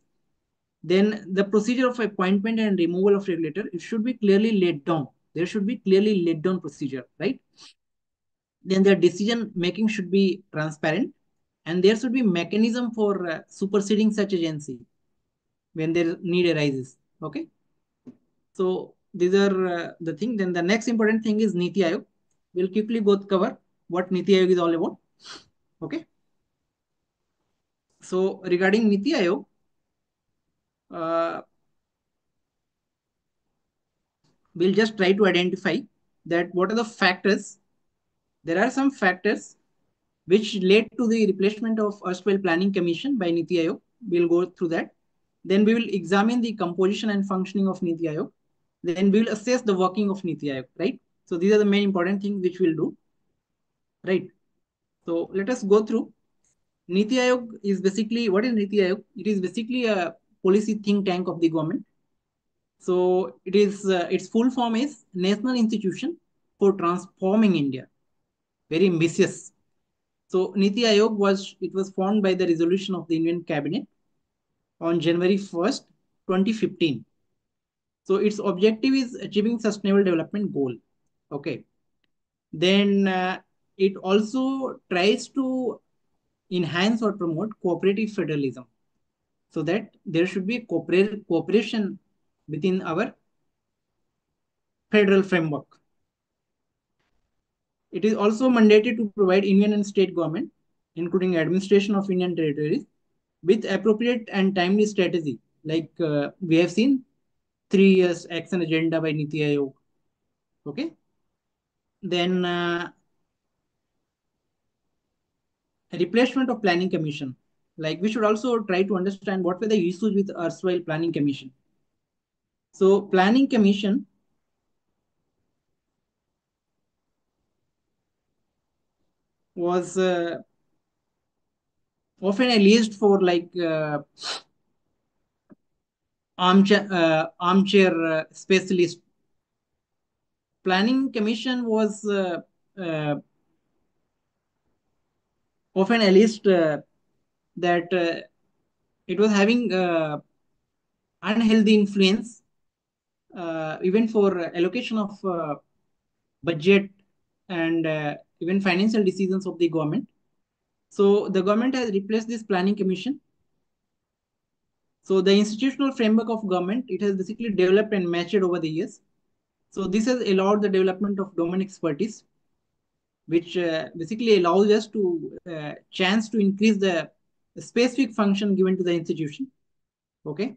Then the procedure of appointment and removal of regulator, it should be clearly laid down. There should be clearly laid down procedure, right? Then their decision making should be transparent, and there should be mechanism for superseding such agency when their need arises. Okay, so these are the thing. Then the next important thing is Niti Aayog. We'll quickly go cover what Niti Aayog is all about. Okay, so regarding Niti Aayog, uh, we'll just try to identify that what are the factors. There are some factors which led to the replacement of erstwhile planning commission by Niti Aayog. We'll go through that. Then we will examine the composition and functioning of Niti Aayog. Then we will assess the working of Niti Aayog, right? So these are the main important things which we'll do, right? So let us go through. Niti Aayog is basically, what is Niti Aayog? It is basically a policy think tank of the government. So it is its full form is National Institution for Transforming India. Very ambitious. So Niti Aayog was formed by the resolution of the Indian Cabinet on January 1st, 2015. So its objective is achieving sustainable development goal. Okay. Then it also tries to enhance or promote cooperative federalism so that there should be cooperation within our federal framework. It is also mandated to provide Union and state government, including administration of Indian territories, with appropriate and timely strategy. Like we have seen 3 years action agenda by Niti Aayog. Okay. Then replacement of planning commission. Like we should also try to understand what were the issues with erstwhile planning commission. So planning commission was often alleged for like armchair specialist. Planning commission was uh, often alleged that it was having unhealthy influence even for allocation of budget and even financial decisions of the government. So the government has replaced this planning commission. So the institutional framework of government, it has basically developed and matured over the years. So this has allowed the development of domain expertise, which basically allows us to chance to increase the specific function given to the institution. Okay.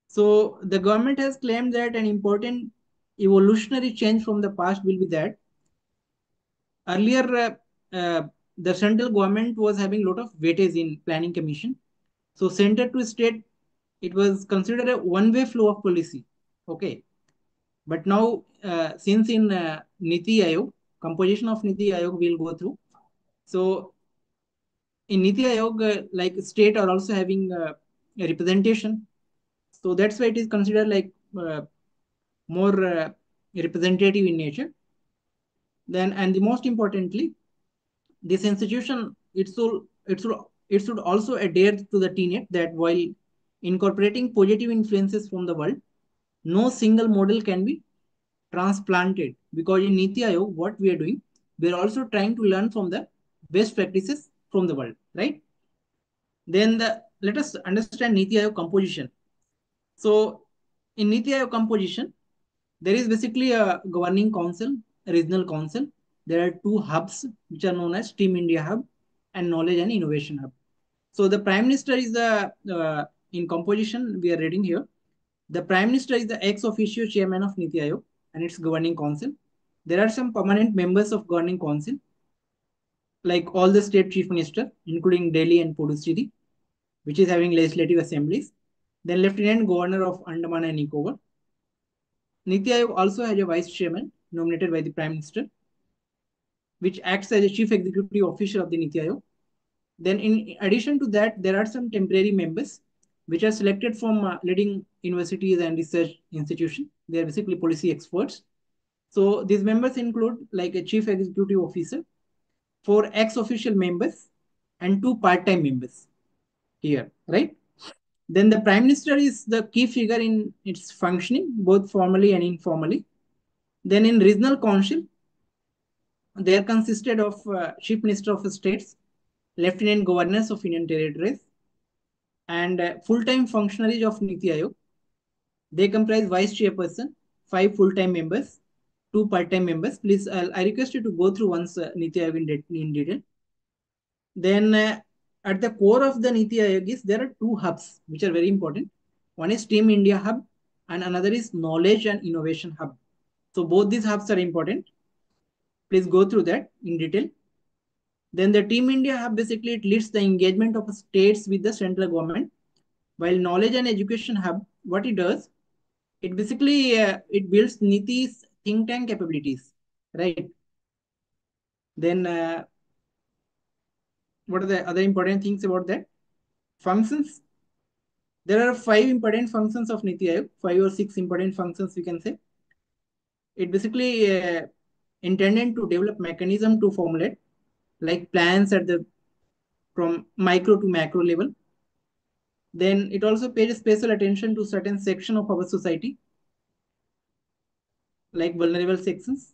So the government has claimed that an important evolutionary change from the past will be that earlier the central government was having a lot of weightage in planning commission. So center to state, it was considered a one-way flow of policy. Okay. But now, since in Niti Aayog, composition of Niti Aayog we'll go through. So in Niti Aayog, like state are also having a representation. So that's why it is considered like more representative in nature. Then, and the most importantly, this institution it should also adhere to the tenet that while incorporating positive influences from the world, no single model can be transplanted, because in Niti Aayog, what we are doing, we are also trying to learn from the best practices from the world, right? Then let us understand Niti Aayog composition. So in Niti Aayog composition, there is basically a governing council, a regional council. There are two hubs which are known as Team India Hub and Knowledge and Innovation Hub. So the Prime Minister is the in composition we are reading here. The Prime Minister is the ex officio chairman of Niti Aayog and its governing council. There are some permanent members of governing council, like all the state chief minister, including Delhi and Puducherry, which is having legislative assemblies. Then Lieutenant Governor of Andaman and Nicobar. Niti Aayog also has a vice chairman nominated by the Prime Minister, which acts as a chief executive officer of the Niti Aayog. Then, in addition to that, there are some temporary members which are selected from leading universities and research institutions. They are basically policy experts. So these members include like a chief executive officer, four ex-official members, and two part-time members here, right? Then the prime minister is the key figure in its functioning, both formally and informally. Then in regional council, they are consisted of chief minister of states, lieutenant governors of Union territories, and full-time functionaries of Niti Aayog. They comprise vice chairperson, five full-time members, two part-time members. Please, I request you to go through once Niti Aayog in detail. Then at the core of the Niti Aayog is there are two hubs which are very important. One is Team India Hub and another is Knowledge and Innovation Hub. So both these hubs are important. Please go through that in detail. Then the Team India Hub basically it leads the engagement of states with the central government While knowledge and education hub, what it does, it basically it builds Niti's think tank capabilities, right? Then what are the other important things about that? Functions. There are five important functions of Niti Aayog, five or six important functions we can say. It basically intended to develop mechanism to formulate like plans at the from micro to macro level. Then it also pays special attention to certain section of our society, like vulnerable sections.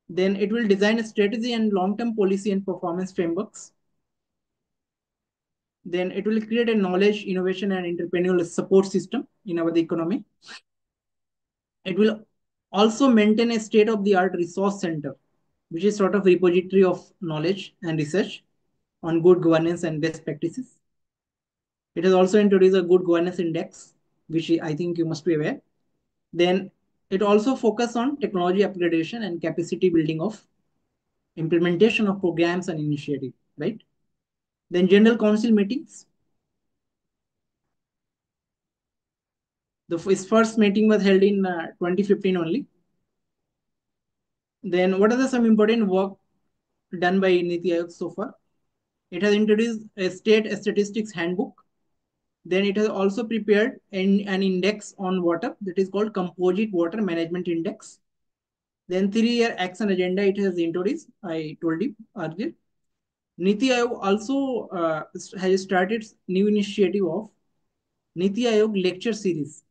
Then it will design a strategy and long-term policy and performance frameworks. Then it will create a knowledge, innovation, and entrepreneurial support system in our economy. It will also maintain a state-of-the-art resource center, which is sort of repository of knowledge and research on good governance and best practices. It has also introduced a good governance index, which I think you must be aware. Then it also focuses on technology upgradation and capacity building of implementation of programs and initiative, right? Then general council meetings. His first meeting was held in 2015 only. Then what are some important work done by Niti Aayog so far? It has introduced a state statistics handbook. Then it has also prepared an index on water that is called Composite Water Management Index. Then 3-year action agenda it has introduced. I told you earlier. Niti Aayog also has started new initiative of Niti Aayog lecture series.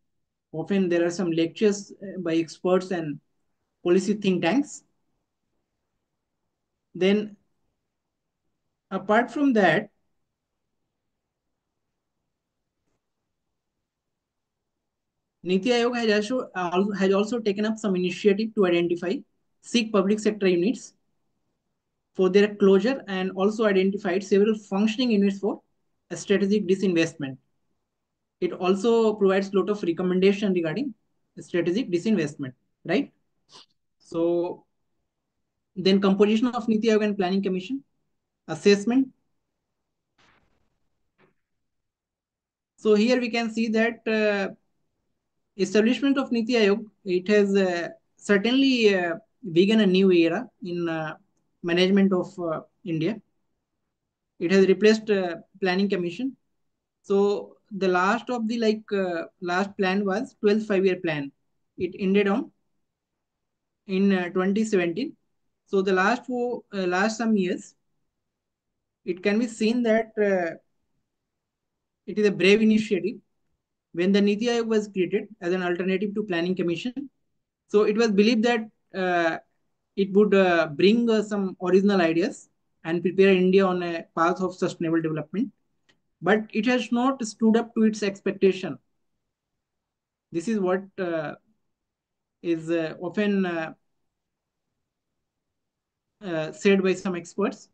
Often there are some lectures by experts and policy think tanks. Then apart from that, Niti Aayog has also taken up some initiative to identify sick public sector units for their closure and also identified several functioning units for a strategic disinvestment. It also provides a lot of recommendation regarding strategic disinvestment, right? So then composition of Niti Aayog and Planning Commission, assessment. So here we can see that establishment of Niti Aayog, it has certainly begun a new era in management of India. It has replaced Planning Commission. So the last of the last plan was 12th 5-year plan. It ended on in 2017. So the last some years, it can be seen that it is a brave initiative. When the Niti Aayog was created as an alternative to Planning Commission, so it was believed that it would bring some original ideas and prepare India on a path of sustainable development. But it has not stood up to its expectation. This is what is often said by some experts.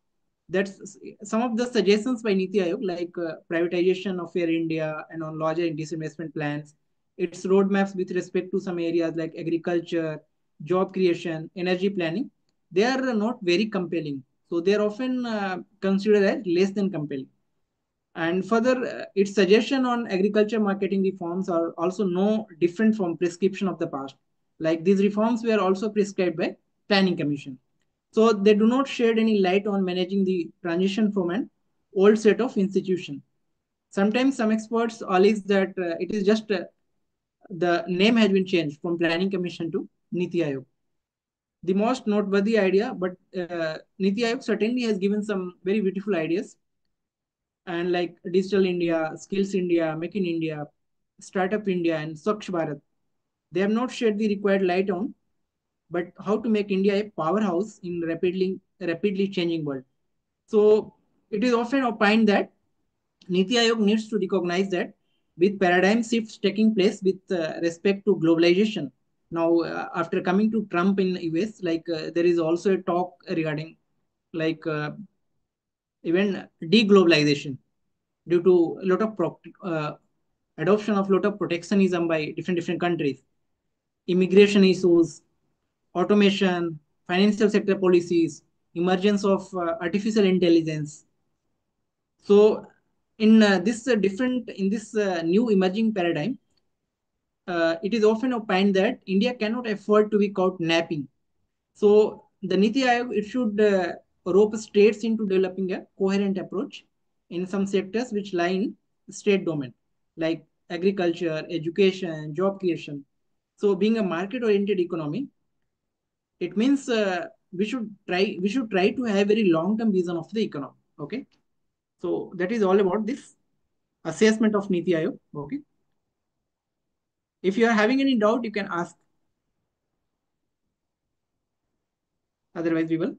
That's some of the suggestions by Niti Aayog, like privatization of Air India and on larger disinvestment plans, its roadmaps with respect to some areas like agriculture, job creation, energy planning, they are not very compelling. So they are often considered as less than compelling. And further, its suggestion on agriculture marketing reforms are also no different from prescription of the past. Like these reforms were also prescribed by Planning Commission. So they do not shed any light on managing the transition from an old set of institution. Sometimes some experts allege that it is just the name has been changed from Planning Commission to Niti Aayog. The most noteworthy idea, but Niti Aayog certainly has given some very beautiful ideas and like Digital India, Skills India, Make in India, Startup India, and Swachh Bharat. They have not shed the required light on, but how to make India a powerhouse in rapidly changing world. So it is often opined that Niti Aayog needs to recognize that with paradigm shifts taking place with respect to globalization. Now, after coming to Trump in US, there is also a talk regarding like even deglobalization due to a lot of adoption of a lot of protectionism by different countries, immigration issues, automation, financial sector policies, emergence of artificial intelligence. So In this different in this new emerging paradigm, it is often opined that India cannot afford to be caught napping. So the Niti Aayog, it should rope states into developing a coherent approach in some sectors which lie in state domain, like agriculture, education, job creation. So being a market-oriented economy, it means we should try to have very long-term vision of the economy. Okay, so that is all about this assessment of Niti Aayog. Okay, if you are having any doubt, you can ask. Otherwise, we will.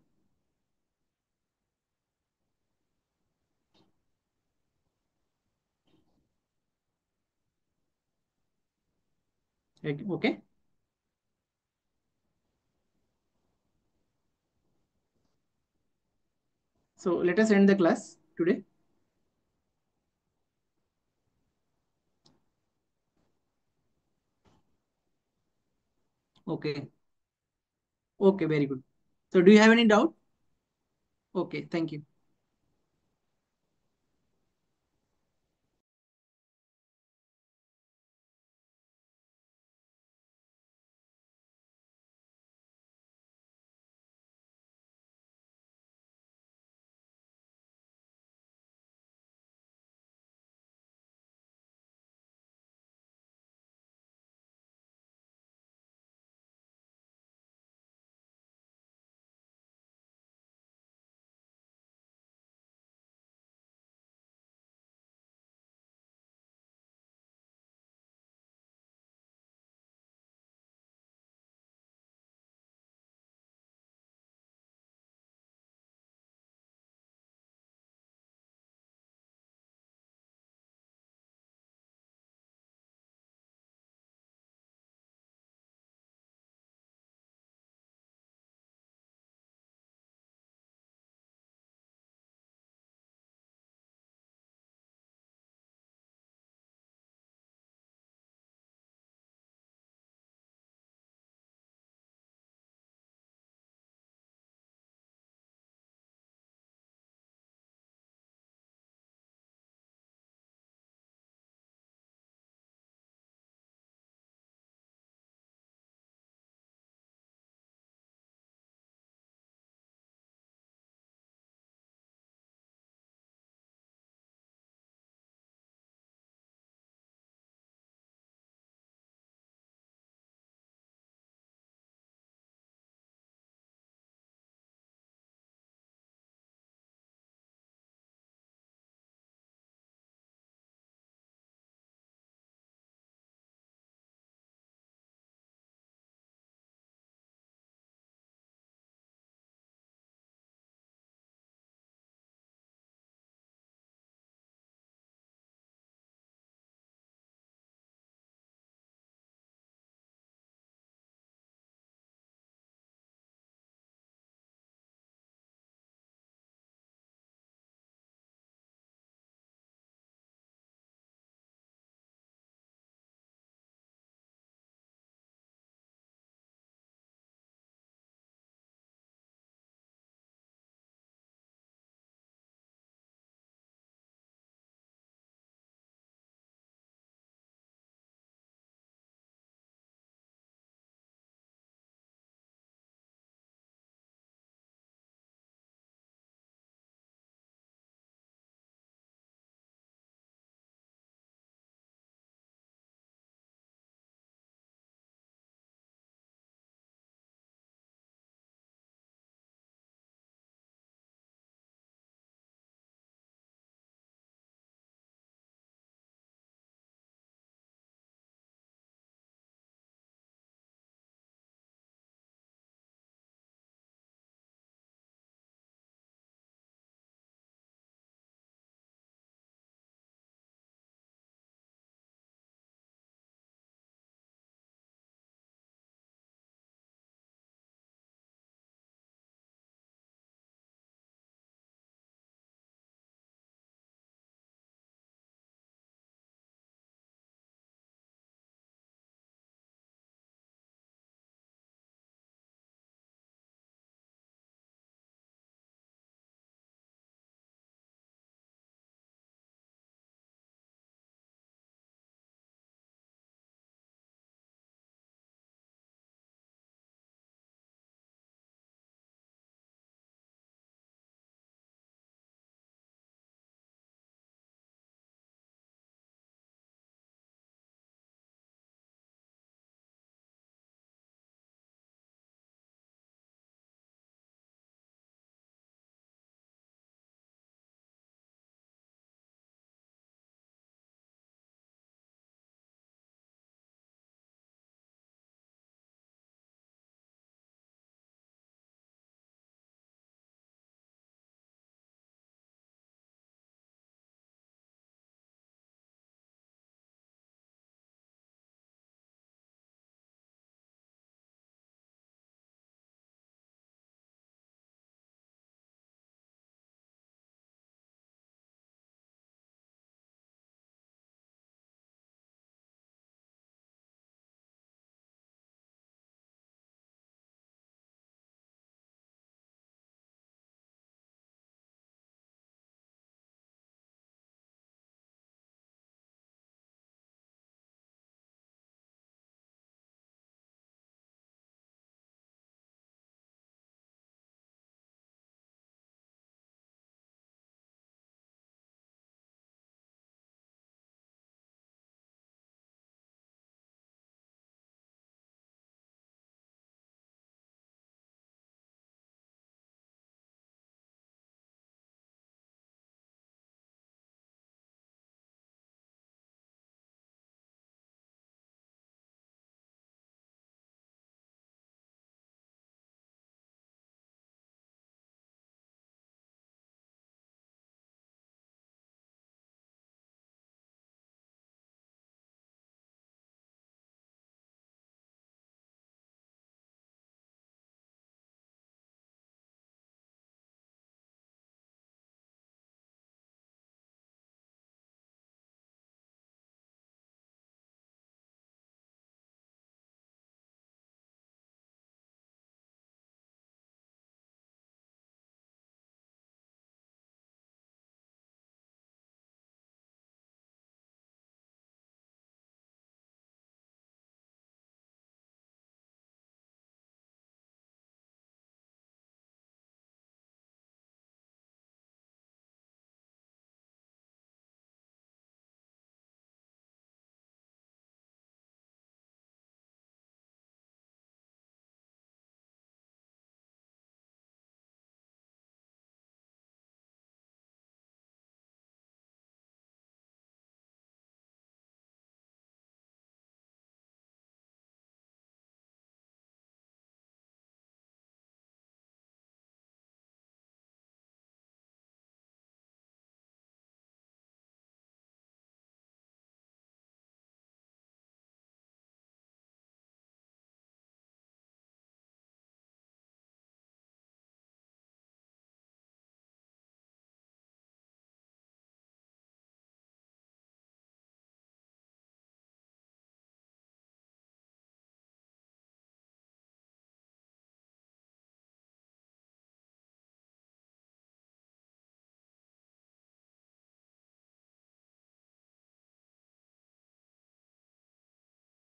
Okay. So let us end the class today. Okay. Okay, very good. So do you have any doubt? Okay, thank you.